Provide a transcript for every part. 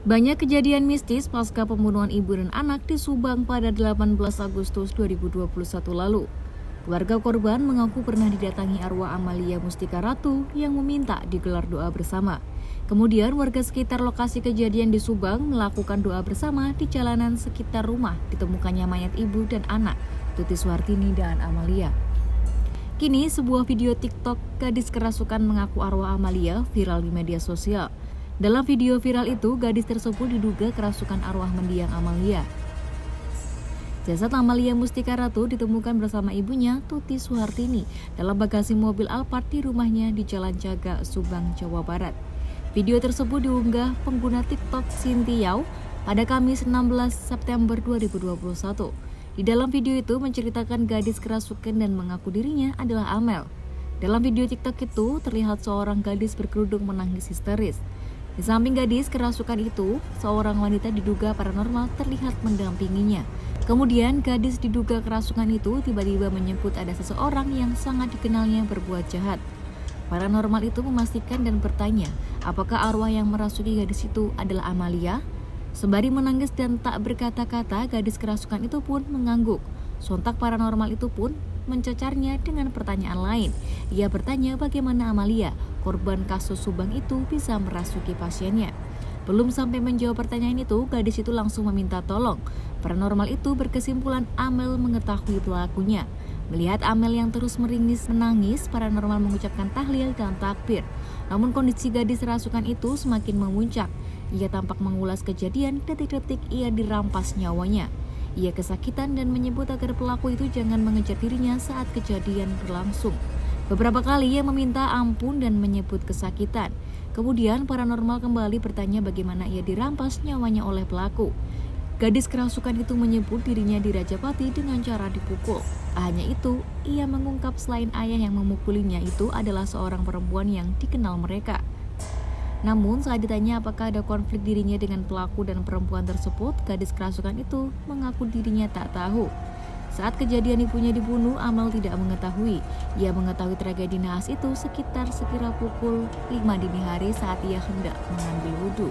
Banyak kejadian mistis pasca pembunuhan ibu dan anak di Subang pada 18 Agustus 2021 lalu. Keluarga korban mengaku pernah didatangi arwah Amalia Mustika Ratu yang meminta digelar doa bersama. Kemudian warga sekitar lokasi kejadian di Subang melakukan doa bersama di jalanan sekitar rumah ditemukannya mayat ibu dan anak, Tuti Suhartini dan Amalia. Kini sebuah video TikTok gadis kerasukan mengaku arwah Amalia viral di media sosial. Dalam video viral itu, gadis tersebut diduga kerasukan arwah mendiang Amalia. Jasad Amalia Mustika Ratu ditemukan bersama ibunya, Tuti Suhartini, dalam bagasi mobil Alphard di rumahnya di Jalan Jaga, Subang, Jawa Barat. Video tersebut diunggah pengguna TikTok Sintiau pada Kamis 16 September 2021. Di dalam video itu menceritakan gadis kerasukan dan mengaku dirinya adalah Amel. Dalam video TikTok itu terlihat seorang gadis berkerudung menangis histeris. Di samping gadis kerasukan itu, seorang wanita diduga paranormal terlihat mendampinginya. Kemudian gadis diduga kerasukan itu tiba-tiba menyebut ada seseorang yang sangat dikenalnya berbuat jahat. Paranormal itu memastikan dan bertanya, apakah arwah yang merasuki gadis itu adalah Amalia? Sembari menangis dan tak berkata-kata, gadis kerasukan itu pun mengangguk. Sontak paranormal itu pun mencecarnya dengan pertanyaan lain. Ia bertanya bagaimana Amalia, korban kasus Subang itu, bisa merasuki pasiennya. Belum sampai menjawab pertanyaan itu, gadis itu langsung meminta tolong. Paranormal itu berkesimpulan Amel mengetahui pelakunya. Melihat Amel yang terus meringis menangis, paranormal mengucapkan tahlil dan takbir. Namun kondisi gadis rasukan itu semakin memuncak. Ia tampak mengulas kejadian detik-detik ia dirampas nyawanya. Ia kesakitan dan menyebut agar pelaku itu jangan mengejar dirinya saat kejadian berlangsung. Beberapa kali ia meminta ampun dan menyebut kesakitan. Kemudian paranormal kembali bertanya bagaimana ia dirampas nyawanya oleh pelaku. Gadis kerasukan itu menyebut dirinya dirajapati dengan cara dipukul. Hanya itu, ia mengungkap selain ayah yang memukulinya itu adalah seorang perempuan yang dikenal mereka. Namun saat ditanya apakah ada konflik dirinya dengan pelaku dan perempuan tersebut, gadis kerasukan itu mengaku dirinya tak tahu. Saat kejadian ibunya dibunuh, Amel tidak mengetahui. Ia mengetahui tragedi naas itu sekira pukul 5 dini hari saat ia hendak mengambil wudhu.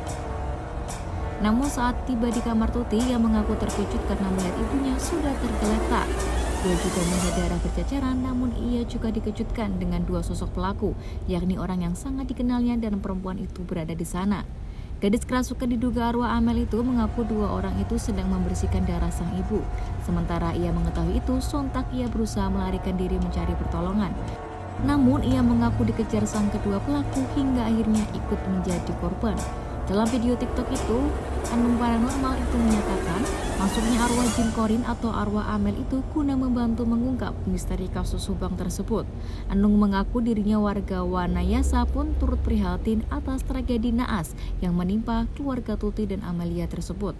Namun saat tiba di kamar Tuti, ia mengaku terkejut karena melihat ibunya sudah tergeletak. Dia juga melihat darah berceceran, namun ia juga dikejutkan dengan dua sosok pelaku, yakni orang yang sangat dikenalnya dan perempuan itu berada di sana. Gadis kerasukan diduga arwah Amel itu mengaku dua orang itu sedang membersihkan darah sang ibu. Sementara ia mengetahui itu, sontak ia berusaha melarikan diri mencari pertolongan. Namun ia mengaku dikejar sang kedua pelaku hingga akhirnya ikut menjadi korban. Dalam video TikTok itu, Anung Paranormal itu menyatakan masuknya arwah Jin Korin atau arwah Amel itu guna membantu mengungkap misteri kasus Subang tersebut. Anung mengaku dirinya warga Wanayasa pun turut prihatin atas tragedi naas yang menimpa keluarga Tuti dan Amalia tersebut.